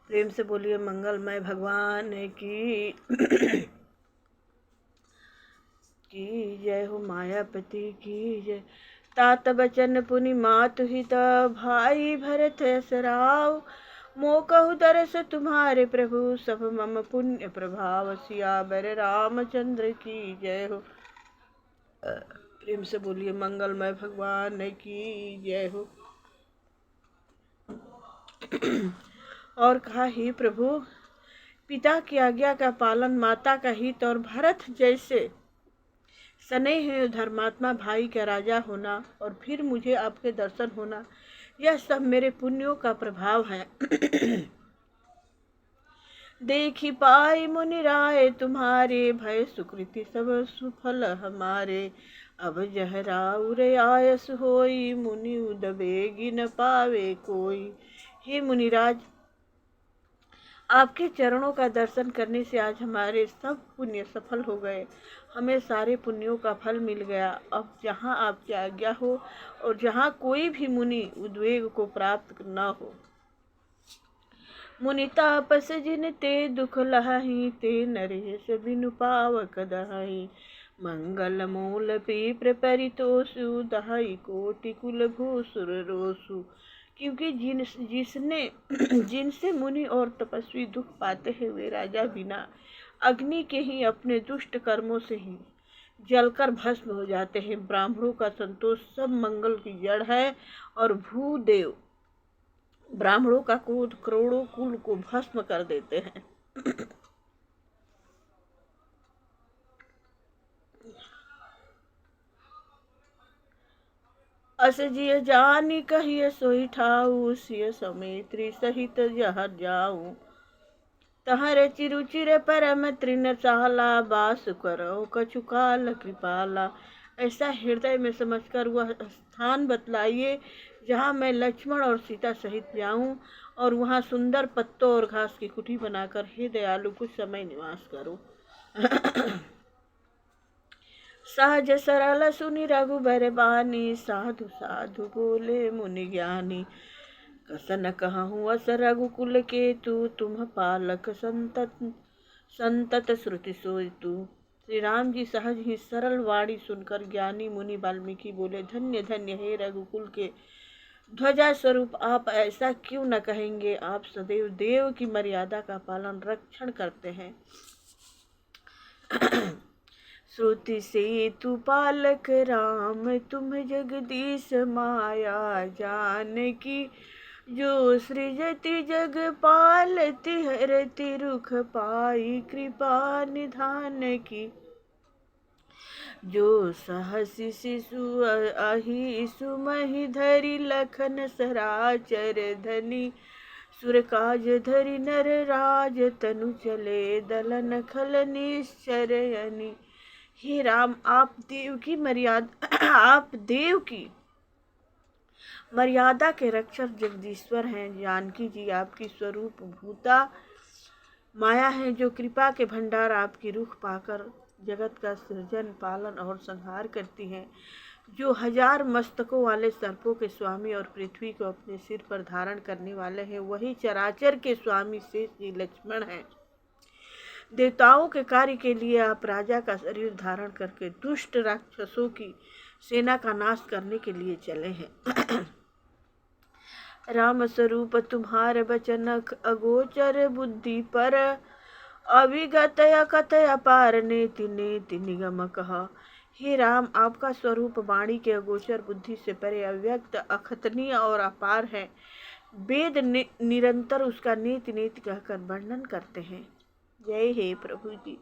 प्रेम से बोलिए मंगलमय भगवान की की जय हो। मायापति की जय। तात बचन पुनि मातु हित, भाई भरत असराव। मो कहु दरस तुम्हारे प्रभु, सब मम पुण्य प्रभाव। सियावर रामचंद्र की जय हो। प्रेम से बोलिए मंगलमय भगवान की जय हो। और कहा, ही प्रभु, पिता की आज्ञा का पालन, माता का हित और भरत जैसे स्नेह धर्मात्मा भाई का राजा होना और फिर मुझे आपके दर्शन होना, यह सब मेरे पुण्यों का प्रभाव है। देखी पाई मुनि राय तुम्हारे, भय सुकृति सब सुफल हमारे। अब जह राउर आयस होई, मुनि उदबेगी न पावे कोई। हे मुनिराज, आपके चरणों का दर्शन करने से आज हमारे सब पुण्य सफल हो गए, हमें सारे पुण्यों का फल मिल गया। अब जहाँ आपकी आज्ञा हो और जहाँ कोई भी मुनि उद्वेग को प्राप्त न हो। मुनि तापस जिन ते दुख लहहि, ते नरेश बिनु पावक दहहि। मंगल मूल पीप्र परितोषु, दहई कोटि कुल भूसुर रोसु। क्योंकि जिनसे मुनि और तपस्वी दुख पाते हैं, वे राजा बिना अग्नि के ही अपने दुष्ट कर्मों से ही जलकर भस्म हो जाते हैं। ब्राह्मणों का संतोष सब मंगल की जड़ है और भूदेव ब्राह्मणों का क्रोध करोड़ों कुल को भस्म कर देते हैं। अस जिय जानी कहिए सोई ठाऊ, सिय समेत्री सहित जह जाऊं। तहरे चिरुचिर परम तृण चाला, बास करो कछु काल कृपाला। ऐसा हृदय में समझकर वह स्थान बतलाइए जहाँ मैं लक्ष्मण और सीता सहित जाऊं, और वहाँ सुंदर पत्तों और घास की कुटी बनाकर हे दयालु कुछ समय निवास करो। सहज सरल सुनि रघुबर बानी, साधु साधु बोले मुनि ज्ञानी। कसन कहूँ अस रघुकुल केतु, तुम पालक संतत श्रुति सोतु। श्री राम जी सहज ही सरल वाणी सुनकर ज्ञानी मुनि वाल्मीकि बोले, धन्य धन्य हे रघुकुल के ध्वजा स्वरूप, आप ऐसा क्यों न कहेंगे। आप सदैव देव की मर्यादा का पालन रक्षण करते हैं। श्रुति से तु पालक राम, तुम जगदीश माया जान की। जो सृजति जग पालति, हरति रुख पाई कृपा निधान की। जो सहसि शिशु अहि सुमहि धरि, लखन सराचर धनी। सुर काज धरि नर राज, तनु चले दलन खल निश्चरयनि। हे राम, आप देव की मर्यादा के रक्षक जगदीश्वर हैं। जानकी जी आपकी स्वरूप भूता माया है, जो कृपा के भंडार आपकी रुख पाकर जगत का सृजन पालन और संहार करती हैं। जो 1000 मस्तकों वाले सर्पों के स्वामी और पृथ्वी को अपने सिर पर धारण करने वाले हैं, वही चराचर के स्वामी शेष जी लक्ष्मण हैं। देवताओं के कार्य के लिए आप राजा का शरीर धारण करके दुष्ट राक्षसों की सेना का नाश करने के लिए चले हैं। राम स्वरूप तुम्हारे वचन अगोचर, बुद्धि पर अविगत कथय अपार। नेति नेति निगम कहा। हे राम, आपका स्वरूप वाणी के अगोचर, बुद्धि से परे, अव्यक्त, अखतनीय और अपार है। वेद निरंतर उसका नीति नीति कहकर वर्णन करते हैं। जय हे प्रभु जी।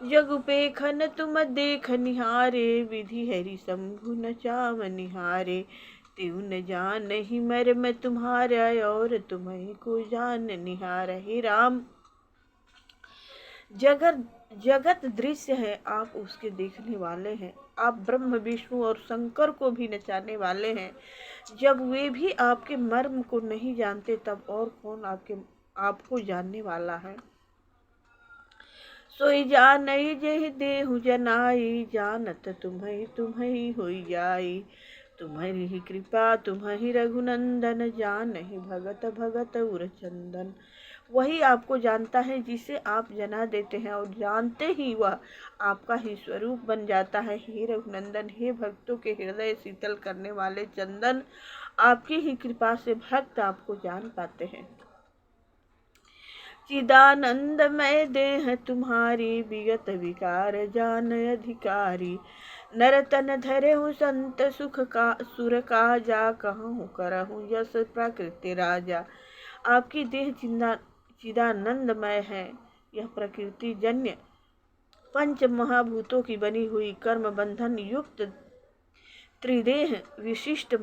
जग उपेखन तुम देख निहारे, विधि हरि शंभु न चाव निहारे। त्यों न जान ही मर्म तुम्हारा, और तुम्हें को जान निहार। हे राम, जगत दृश्य है, आप उसके देखने वाले हैं। आप ब्रह्म विष्णु और शंकर को भी नचाने वाले हैं। जब वे भी आपके मर्म को नहीं जानते, तब और कौन आपको जानने वाला है। सोई जानई जेहि देहु जनाई, जानत तुम्हें तुम्हें होई जाई। तुम्हारी ही कृपा तुम्हारी रघुनंदन, जानहि भगत भगत उर चंदन। वही आपको जानता है जिसे आप जना देते हैं, और जानते ही वह आपका ही स्वरूप बन जाता है। हे रघुनंदन, हे भक्तों के हृदय शीतल करने वाले चंदन, आपकी ही कृपा से भक्त आपको जान पाते हैं। चिदानंदमय देह तुम्हारी, विगत विकार जान अधिकारी। नरतन धरे हूँ संत सुख का, सुर का जा कहूँ करहूँ यश प्रकृति राजा। आपकी देह चिदानंदमय है। यह प्रकृति जन्य पंच महाभूतों की बनी हुई कर्म बंधन युक्त त्रिदेह विशिष्ट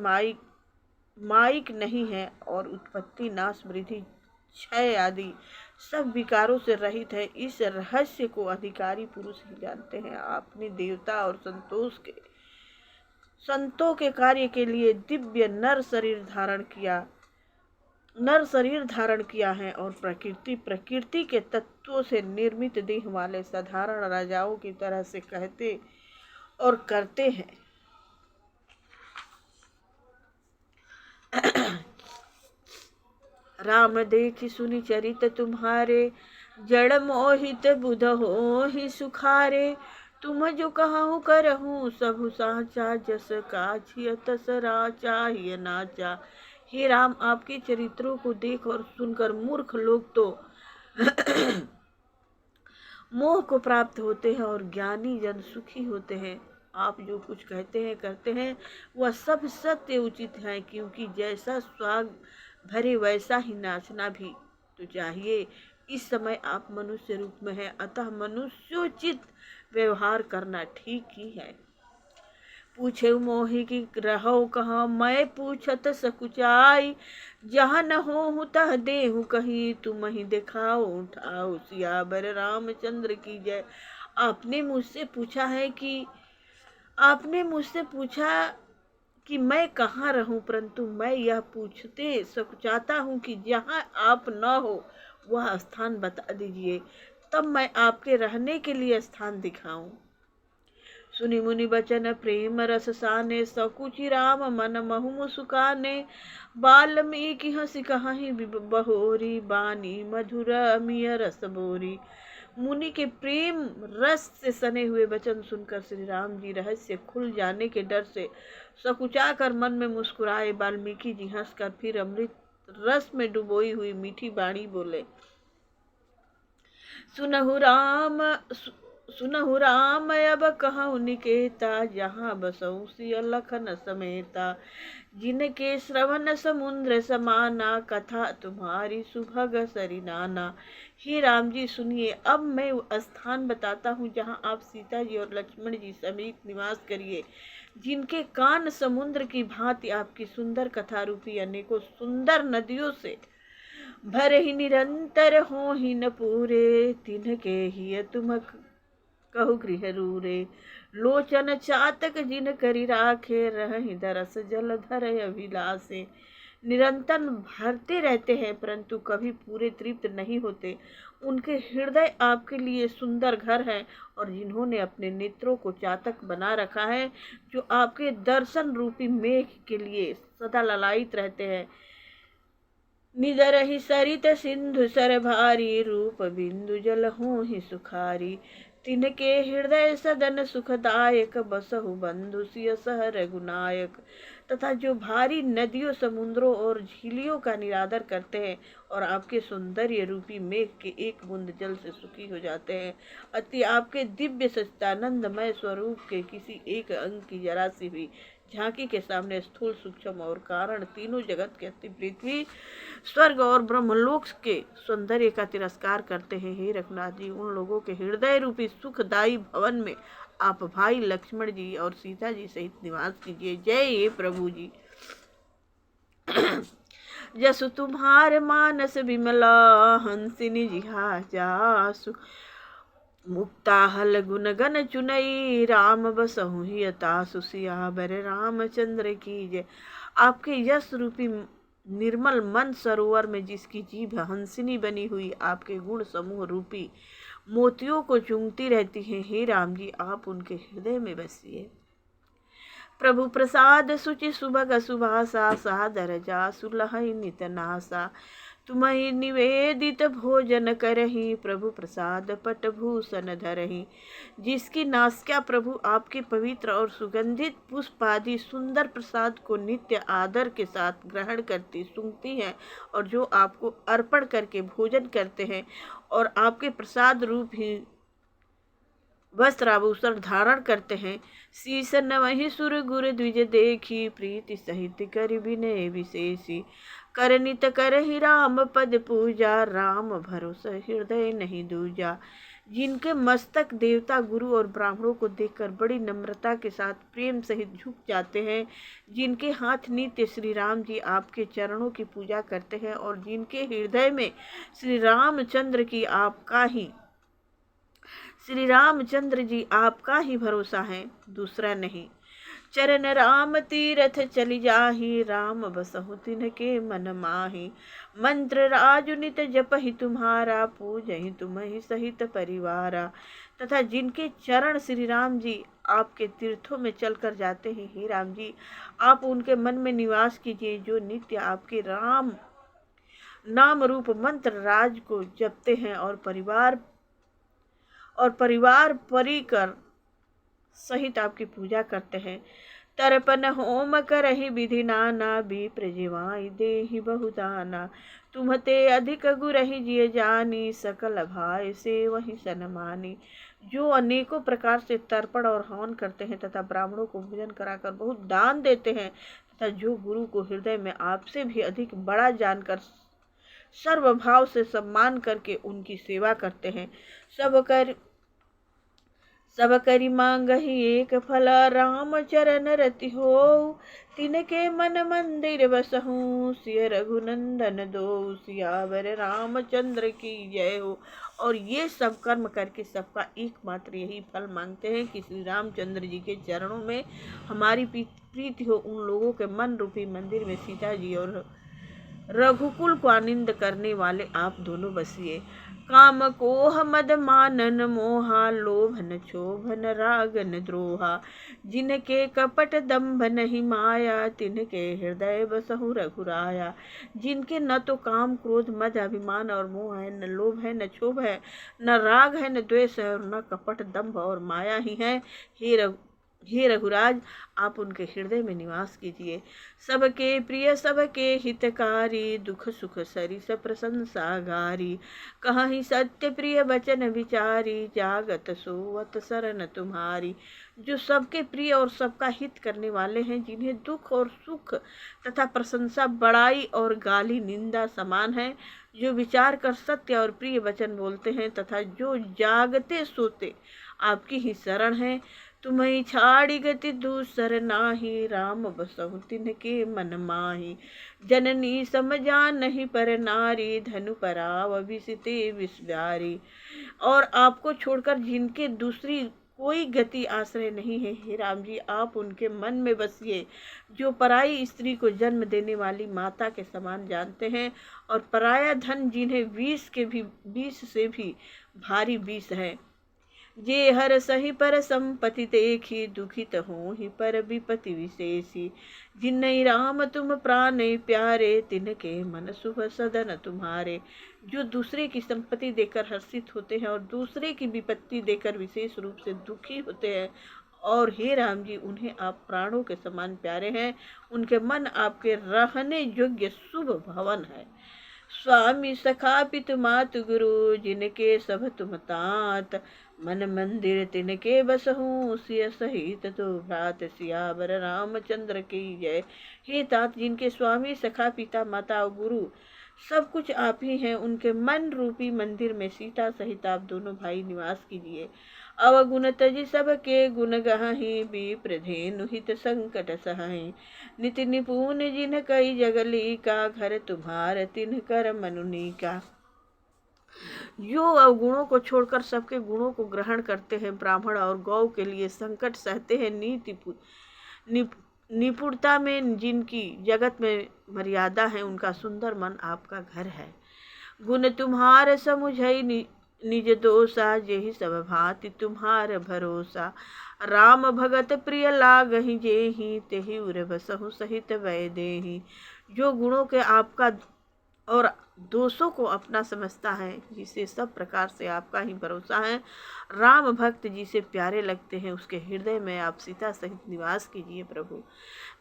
माइक नहीं है, और उत्पत्ति नाश वृद्धि क्षय आदि सब विकारों से रहित है। इस रहस्य को अधिकारी पुरुष ही जानते हैं। आपने देवता और संतों के कार्य के लिए दिव्य नर शरीर धारण किया है, और प्रकृति के तत्वों से निर्मित देह वाले साधारण राजाओं की तरह से कहते और करते हैं। राम देखि सुनि चरित तुम्हारे, जड़ मोहित बुध हो ही सुखारे। तुम जो कहूँ करहूँ सबु साचा, जस काछिय तस राचा ही नाचा। हे राम, आपके चरित्रों को देख और सुनकर मूर्ख लोग तो मोह को प्राप्त होते हैं, और ज्ञानी जन सुखी होते हैं। आप जो कुछ कहते हैं करते हैं वह सब सत्य उचित है, क्योंकि जैसा स्वाग भरे वैसा ही नाचना भी तो चाहिए। इस समय आप मनुष्य रूप में हैं, अतः मनुष्योचित व्यवहार करना ठीक ही है। पूछे मोहि की रहो कहाँ, मैं पूछत सकुचाई। जहाँ न हो तह देहु कही, तुम ही दिखाओ उठाओ सियावर रामचंद्र की जय। आपने मुझसे पूछा कि मैं कहाँ रहूं, परंतु मैं यह पूछते सकुचाता हूँ कि जहाँ आप न हो वह स्थान बता दीजिए, तब मैं आपके रहने के लिए स्थान दिखाऊं। सुनि मुनि बचन प्रेम रस साने, सकुचि राम मन महु सुकाने। वाल्मीकि हंसी कहाहि बहोरी, बानी मधुर अमिय रस बोरी। मुनि के प्रेम रस से सने हुए वचन सुनकर श्री राम जी रहस्य खुल जाने के डर से सकुचा कर मन में मुस्कुराए। वाल्मीकि जी हंसकर फिर अमृत रस में डुबोई हुई मीठी बाणी बोले। सुनहु राम अब कहूँ निकेता, जहाँ बसऊँ सिय लखन समेता। जिनके श्रवण समुद्र समाना, कथा तुम्हारी सुभग सरिनाना। हे राम जी सुनिए, अब मैं स्थान बताता हूँ जहाँ आप सीता जी और लक्ष्मण जी समेत निवास करिए। जिनके कान समुद्र की भांति आपकी सुंदर कथा रूपी अनेकों सुंदर नदियों से भरे ही निरंतर हो ही न पूरे। तिनके ही तुम कहु गृह रूरे। लोचन चातक जिन करी राखे, रहि दरस जल धर अभिलाषे। निरंतर भरते रहते हैं परंतु कभी पूरे तृप्त नहीं होते। उनके हृदय आपके लिए सुंदर घर है, और जिन्होंने अपने नेत्रों को चातक बना रखा है, जो आपके दर्शन रूपी मेघ के लिए सदा ललायित रहते हैं। निदर ही सरित सिंधु सर भारी, रूप बिंदु जल हो ही सुखारी। तिनके हृदय सदन सुखदायक, बसहु बंधु सिय सह रघुनायक। तथा जो भारी नदियों समुद्रों और झीलियों का निरादर करते हैं, और आपके सौंदर्य रूपी मेघ के एक बूंद जल से सुखी हो जाते हैं। अति आपके दिव्य सच्चिदानंदमय स्वरूप के किसी एक अंग की जरा सी भी झांकी के सामने स्थूल सूक्ष्म और कारण तीनों जगत के अति पृथ्वी स्वर्ग और ब्रह्मलोक के सौंदर्य का तिरस्कार करते हैं। हे रघुनाथ जी, उन लोगों के हृदय रूपी सुखदायी भवन में आप भाई लक्ष्मण जी और सीता जी सहित निवास कीजिए। जय प्रभु जी। जसु तुम्हार मानस विमला, हंसिनी जिहा जासु। मुक्ताहल गुण गण चुनई, राम बसहु ही तासु। सियावर रामचंद्र की जय। आपके यश रूपी निर्मल मन सरोवर में जिसकी जीभ हंसिनी बनी हुई आपके गुण समूह रूपी मोतियों को चूमती रहती है, हे राम जी आप उनके हृदय में बसिए। प्रभु प्रसाद सुचि सुभग सुभाषा सादर जा सुलहई नित नासा। तुम्हि निवेदित भोजन करही प्रभु प्रसाद पट भूषण धरही। जिसकी नासिका प्रभु आपके पवित्र और सुगंधित पुष्प आदि सुंदर प्रसाद को नित्य आदर के साथ ग्रहण करती सूंघती हैं और जो आपको अर्पण करके भोजन करते हैं और आपके प्रसाद रूप ही वस्त्र आभूषण धारण करते हैं। शीस नवहि सुर गुर द्विज देखी प्रीति सहित कर विनय विशेषी। करनित करहि राम पद पूजा राम भरोसा हृदय नहीं दूजा। जिनके मस्तक देवता गुरु और ब्राह्मणों को देखकर बड़ी नम्रता के साथ प्रेम सहित झुक जाते हैं, जिनके हाथ नित्य श्री राम जी आपके चरणों की पूजा करते हैं और जिनके हृदय में श्री रामचंद्र जी आपका ही भरोसा है, दूसरा नहीं। चरण राम तीरथ चली जाहि राम बसहु तिनके मन माहि। मंत्र राजु नित जपहि तुम्हारा पूजहि तुम्हि सहित परिवारा। तथा जिनके चरण श्री राम जी आपके तीर्थों में चलकर जाते हैं, हे राम जी आप उनके मन में निवास कीजिए, जो नित्य आपके राम नाम रूप मंत्र राज को जपते हैं और परिवार परिकर सहित आपकी पूजा करते हैं। तर्पण होम करहि विधि नाना विप्र जिवाई देहि बहुदाना। तुम्हते अधिक गुरहि जिय जानी सकल भाई से वही सनमानी। जो अनेकों प्रकार से तर्पण और हवन करते हैं तथा ब्राह्मणों को भोजन कराकर बहुत दान देते हैं तथा जो गुरु को हृदय में आपसे भी अधिक बड़ा जानकर सर्वभाव से सम्मान करके उनकी सेवा करते हैं। सब करि मांगहि एक फल राम चरण रति हो। तिनके मन मंदिर बसहु सिय रघुनंदन दो। सियावर रामचंद्र की जय हो। और ये सब कर्म करके सबका एकमात्र यही फल मांगते हैं कि श्री रामचंद्र जी के चरणों में हमारी प्रीति हो। उन लोगों के मन रूपी मंदिर में सीता जी और रघुकुल को आनंद करने वाले आप दोनों बसिए। काम कोह मद मानन मोहा लोभन क्षोभन रागन द्रोहा। जिनके कपट दंभ नहीं माया तिनके हृदय बसहु रघुराया। जिनके न तो काम क्रोध मद अभिमान और मोह है, न लोभ है, न क्षोभ है, न राग है, न द्वेष है और न कपट दंभ और माया ही है। हे रघुराज आप उनके हृदय में निवास कीजिए। सबके प्रिय सबके हितकारी दुख सुख सरिस प्रशंसा गारी। कहीं सत्य प्रिय वचन विचारी जागत सोवत शरण तुम्हारी। जो सबके प्रिय और सबका हित करने वाले हैं, जिन्हें दुख और सुख तथा प्रशंसा बड़ाई और गाली निंदा समान है, जो विचार कर सत्य और प्रिय वचन बोलते हैं तथा जो जागते सोते आपकी ही शरण है। तुम्हें छाड़ी गति दूसर नाही राम बसहु तिनके मन माही। जननी समझा नहीं पर नारी धनु पराव विसिते विस्वारी। और आपको छोड़कर जिनके दूसरी कोई गति आश्रय नहीं है, हे राम जी आप उनके मन में बसिए, जो पराई स्त्री को जन्म देने वाली माता के समान जानते हैं और पराया धन जिन्हें विष से भी भारी विष है। जे हर सही पर संपत्ति देखी दुखित हो ही पर विपति विशेषी। जिन्नई राम तुम प्राण प्यारे तिनके मन शुभ सदन तुम्हारे। जो दूसरे की संपत्ति देकर हर्षित होते हैं और दूसरे की विपत्ति देकर विशेष रूप से दुखी होते हैं, और हे राम जी उन्हें आप प्राणों के समान प्यारे हैं। उनके मन आपके रहने योग्य शुभ भवन है। स्वामी सखा पितु मातु गुरु जिनके सब तुम तात। मन मंदिर तिनके बसहु सिय सहित तो भ्रात। सियावर रामचंद्र की जय। हे तात जिनके स्वामी सखा पिता माता और गुरु सब कुछ आप ही हैं, उनके मन रूपी मंदिर में सीता सहित आप दोनों भाई निवास कीजिए। अवगुण तजि सबके गुण गहि विप्र धेनु हित संकट सहाय। नित निपुण जिन कई जगली का घर तुम्हार तिन कर मनुनी का। जो अवगुणों को छोड़कर सबके गुणों को ग्रहण करते हैं, ब्राह्मण और गौ के लिए संकट सहते हैं, निपुणता में जिनकी जगत में मर्यादा है, उनका सुंदर मन आपका घर है। गुण तुम्हारे समुझई निज दोषा जेहि सब भांति तुम्हार भरोसा। राम भगत प्रिय लागहि जेहि तेहि उर बसहु सहित वै देहि। जो गुणों के आपका और दोषों को अपना समझता है, जिसे सब प्रकार से आपका ही भरोसा है, राम भक्त जिसे प्यारे लगते हैं, उसके हृदय में आप सीता सहित निवास कीजिए प्रभु।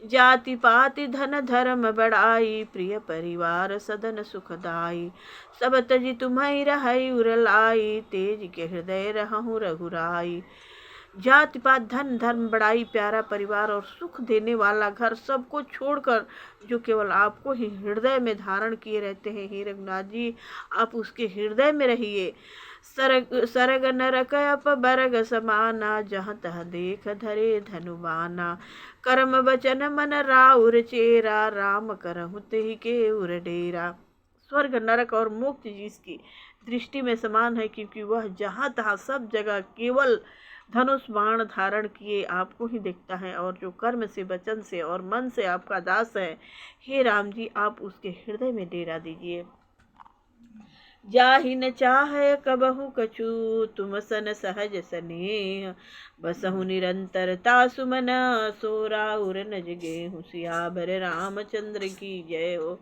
जाति पाति धन धर्म बढ़ाई, प्रिय परिवार सदन सुखदाई। सब तजि तुम्है रहै उर लाई, तेज के हृदय रहूं रघुराई। जाति पात धन धर्म बड़ाई, प्यारा परिवार और सुख देने वाला घर, सबको छोड़कर जो केवल आपको ही हृदय में धारण किए रहते हैं, हे रघुनाथ जी आप उसके हृदय में रहिए। सरग नरक अप बरग समाना, जहाँ तह देख धरे धनुबाना। कर्म बचन मन राउर चेरा, राम करहु तेहि के उर डेरा। स्वर्ग नरक और मोक्ष जिसकी दृष्टि में समान है, क्योंकि वह जहाँ तहाँ सब जगह केवल धनुष बाण धारण किए आपको ही देखता है, और जो कर्म से वचन से और मन से आपका दास है, हे राम जी आप उसके हृदय में डेरा दीजिए। जाहि न चाहे कबहु कछु, तुम सन सहज स्नेह। बसहु निरंतरता सुमन, सो राउर न जगेहु। सियावर रामचंद्र की जय हो।